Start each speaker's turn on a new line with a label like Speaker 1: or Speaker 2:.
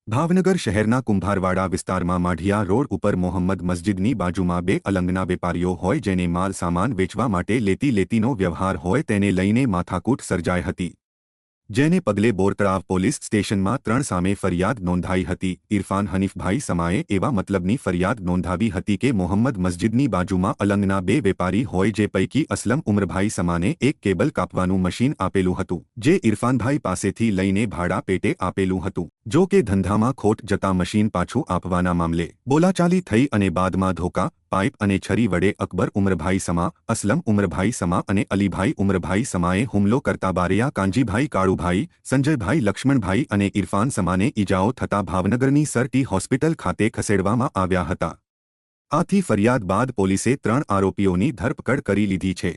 Speaker 1: ભાવનગર શહેરના કુંભારવાડા વિસ્તારમાં માઢિયા રોડ ઉપર મોહમ્મદ મસ્જિદની બાજુમાં બે અલંગના વેપારીઓ હોય જેને માલ સામાન વેચવા માટે લેતીનો વ્યવહાર હોય તેને લઈને માથાકૂટ સર્જાઈ હતી, જેને પગલે બોરતળાવ પોલીસ સ્ટેશનમાં 3 સામે ફરિયાદ નોંધાઈ હતી। ઇરફાન હનીફભાઈ સમાએ એવા મતલબની ફરિયાદ નોંધાવી હતી કે મોહમ્મદ મસ્જિદની બાજુમાં અલંગના બે વેપારી હોય જે પૈકી અસલમ ઉમરભાઈ સમાને એક કેબલ કાપવાનું મશીન આપેલું હતું, જે ઇરફાનભાઈ પાસેથી લઈને ભાડા પેટે આપેલું હતું। જો કે ધંધામાં ખોટ જતા મશીન પાછું આપવાના મામલે બોલાચાલી થઈ અને બાદમાં ધોકા, પાઇપ અને છરી વડે અકબર ઉમરભાઈ સમા, અસલમ ઉમરભાઈ સમા અને અલીભાઈ ઉમરભાઈ સમાએ હુમલો કરતા બારિયા કાંજીભાઈ કાળુભાઈ, સંજયભાઈ લક્ષ્મણભાઈ અને ઇરફાન સમાને ઈજાઓ થતા ભાવનગરની સરટી હોસ્પિટલ ખાતે ખસેડવામાં આવ્યા હતા। આથી ફરિયાદ બાદ પોલીસે 3 આરોપીઓની ધરપકડ કરી લીધી છે।